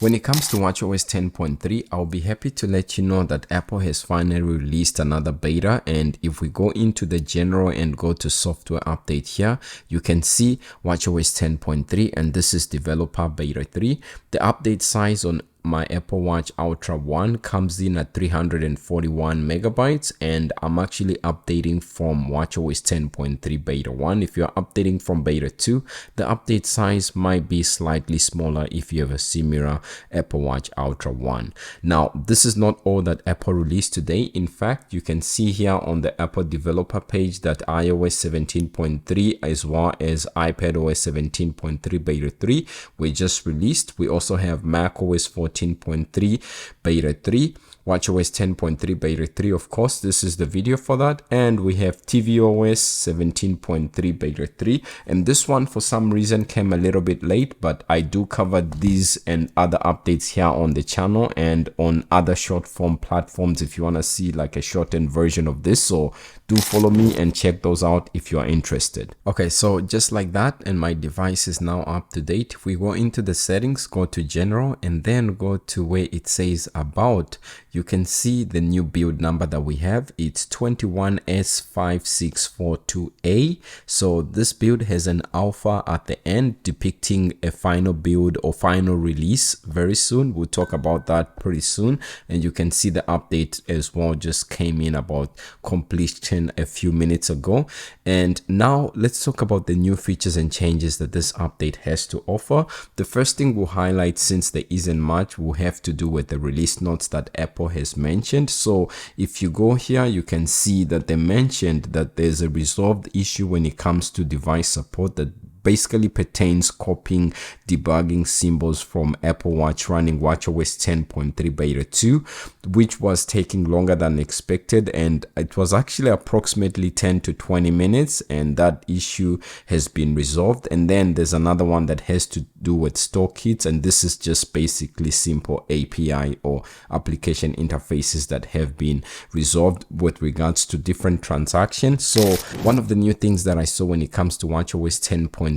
When it comes to watchOS 10.3, I'll be happy to let you know that Apple has finally released another beta. And if we go into the general and go to software update here, you can see watchOS 10.3, and this is developer beta 3. The update size on my Apple Watch Ultra 1 comes in at 341 megabytes, and I'm actually updating from watchOS 10.3 beta 1. If you're updating from beta 2, the update size might be slightly smaller if you have a similar Apple Watch Ultra 1. Now, this is not all that Apple released today. In fact, you can see here on the Apple developer page that iOS 17.3 as well as iPadOS 17.3 beta 3 were just released. We also have macOS 14.3 beta 3, watchOS 10.3 beta 3, of course, this is the video for that, and we have tvOS 17.3 beta 3, and this one for some reason came a little bit late, but I do cover these and other updates here on the channel and on other short form platforms if you want to see like a shortened version of this. So do follow me and check those out if you are interested. Okay, so just like that, and my device is now up to date. If we go into the settings, go to general, and then go to where it says about, you can see the new build number that we have. It's 21S5642A. So this build has an alpha at the end depicting a final build or final release very soon. We'll talk about that pretty soon. And you can see the update as well just came in about completion a few minutes ago. And now let's talk about the new features and changes that this update has to offer. The first thing we'll highlight, since there isn't much, will have to do with the release notes that Apple has mentioned. So if you go here, you can see that they mentioned that there's a resolved issue when it comes to device support that basically pertains copying debugging symbols from Apple Watch running watchOS 10.3 beta 2, which was taking longer than expected, and it was actually approximately 10 to 20 minutes, and that issue has been resolved. And then there's another one that has to do with store kits, and this is just basically simple API or application interfaces that have been resolved with regards to different transactions. So one of the new things that I saw when it comes to watchOS 10.3,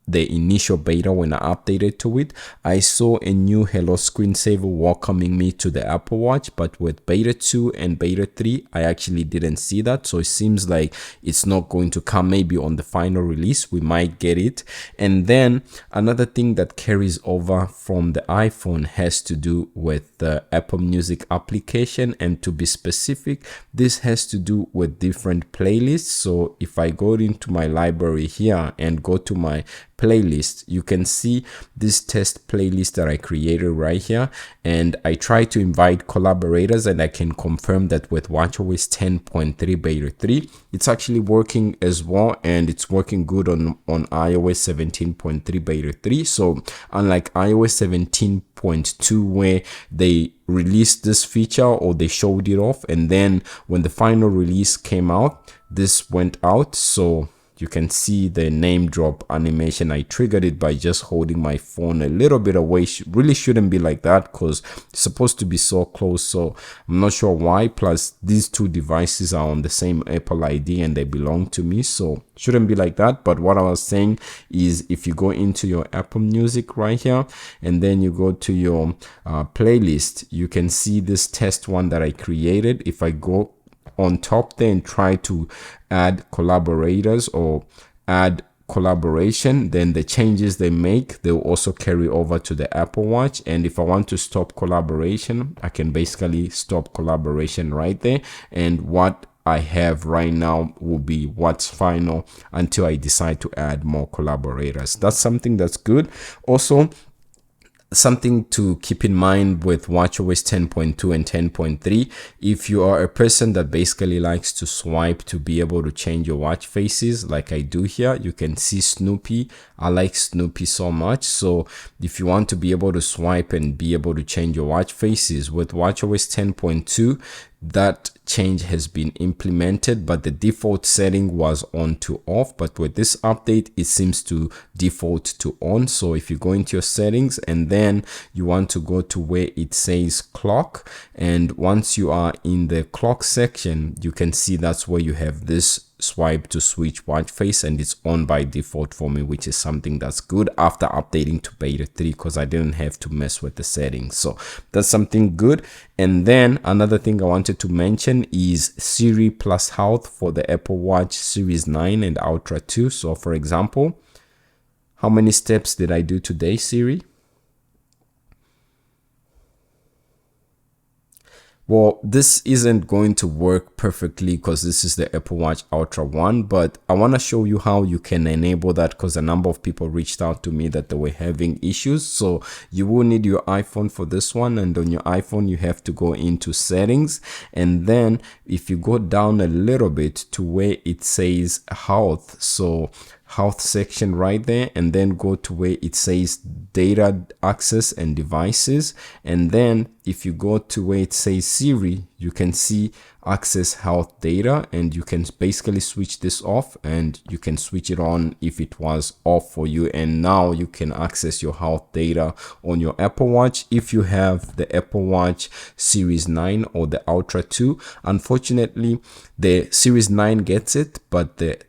the initial beta, when I updated to it, I saw a new hello screensaver welcoming me to the Apple Watch, but with beta 2 and beta 3 I actually didn't see that. So it seems like it's not going to come. Maybe on the final release we might get it. And then another thing that carries over from the iPhone has to do with the Apple Music application, and to be specific, this has to do with different playlists. So if I go into my library here and go to my playlist, you can see this test playlist that I created right here, and I try to invite collaborators, and I can confirm that with watchOS 10.3 beta 3 it's actually working as well, and it's working good on iOS 17.3 beta 3. So unlike iOS 17.2 where they released this feature or they showed it off, and then when the final release came out, this went out. So you can see the name drop animation. I triggered it by just holding my phone a little bit away. Really shouldn't be like that because it's supposed to be so close. So I'm not sure why. Plus these two devices are on the same Apple ID and they belong to me. So shouldn't be like that. But what I was saying is, if you go into your Apple Music right here and then you go to your playlist, you can see this test one that I created. If I go on top there and try to add collaborators or add collaboration, then the changes they make, they'll also carry over to the Apple Watch. And if I want to stop collaboration, I can basically stop collaboration right there, and what I have right now will be what's final until I decide to add more collaborators. That's something that's good. Also, something to keep in mind with watchOS 10.2 and 10.3, if you are a person that basically likes to swipe to be able to change your watch faces like I do here, you can see Snoopy. I like Snoopy so much. So if you want to be able to swipe and be able to change your watch faces with watchOS 10.2, that change has been implemented, but the default setting was on to off. But with this update, it seems to default to on. So if you go into your settings and then you want to go to where it says clock, and once you are in the clock section, you can see that's where you have this swipe to switch watch face, and it's on by default for me, which is something that's good after updating to beta 3 because I didn't have to mess with the settings. So that's something good. And then another thing I wanted to mention is Siri plus health for the Apple Watch Series 9 and Ultra 2. So for example, how many steps did I do today, Siri? Well, this isn't going to work perfectly because this is the Apple Watch Ultra 1, but I want to show you how you can enable that because a number of people reached out to me that they were having issues. So you will need your iPhone for this one, and on your iPhone you have to go into settings, and then if you go down a little bit to where it says health, so health section right there, and then go to where it says data access and devices, and then if you go to where it says Siri, you can see access health data, and you can basically switch this off and you can switch it on if it was off for you, and now you can access your health data on your Apple Watch if you have the Apple Watch Series 9 or the Ultra 2. Unfortunately, the Series 9 gets it, but the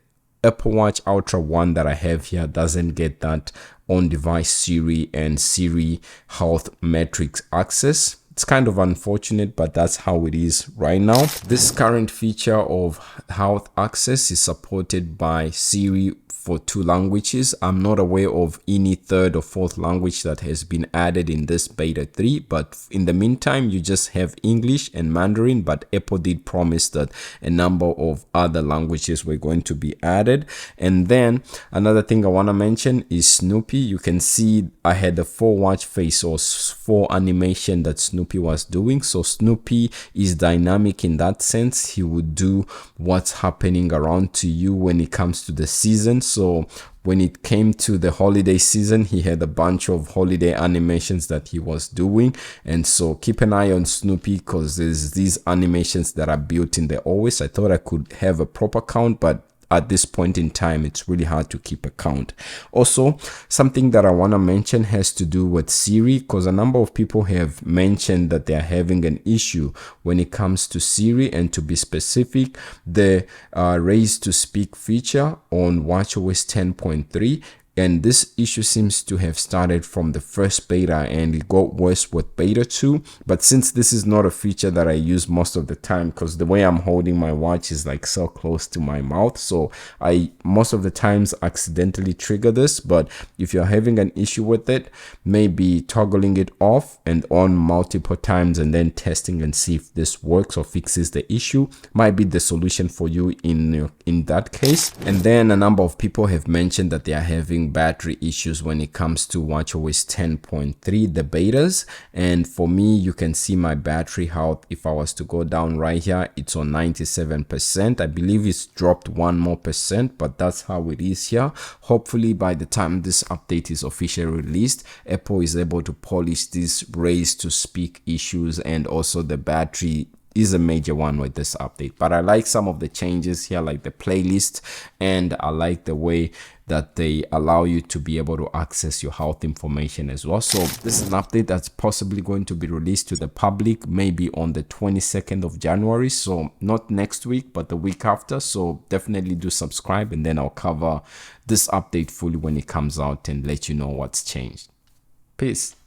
Apple Watch Ultra 1 that I have here doesn't get that on-device Siri and Siri health metrics access. It's kind of unfortunate, but that's how it is right now. This current feature of health access is supported by Siri for 2 languages. I'm not aware of any 3rd or 4th language that has been added in this beta 3, but in the meantime you just have English and Mandarin, but Apple did promise that a number of other languages were going to be added. And then another thing I want to mention is Snoopy. You can see I had the 4 watch face or 4 animation that Snoopy was doing. So Snoopy is dynamic in that sense. He would do what's happening around to you when it comes to the season. So when it came to the holiday season, he had a bunch of holiday animations that he was doing. And so keep an eye on Snoopy because there's these animations that are built in there always. I thought I could have a proper count, but at this point in time, it's really hard to keep a count. Also, something that I want to mention has to do with Siri, because a number of people have mentioned that they are having an issue when it comes to Siri, and to be specific, the raise to speak feature on watchOS 10.3. And this issue seems to have started from the first beta and it got worse with beta 2. But since this is not a feature that I use most of the time, because the way I'm holding my watch is like so close to my mouth, so I most of the times accidentally trigger this. But if you're having an issue with it, maybe toggling it off and on multiple times and then testing and see if this works or fixes the issue might be the solution for you in that case. And then a number of people have mentioned that they are having battery issues when it comes to watchOS 10.3, the betas. And for me, you can see my battery health. If I was to go down right here, it's on 97%. I believe it's dropped 1 more percent, but that's how it is here. Hopefully by the time this update is officially released, Apple is able to polish these raise to speak issues, and also the battery is a major one with this update. But I like some of the changes here, like the playlist, and I like the way that they allow you to be able to access your health information as well. So this is an update that's possibly going to be released to the public maybe on the 22nd of January. So not next week, but the week after. So definitely do subscribe, and then I'll cover this update fully when it comes out and let you know what's changed. Peace.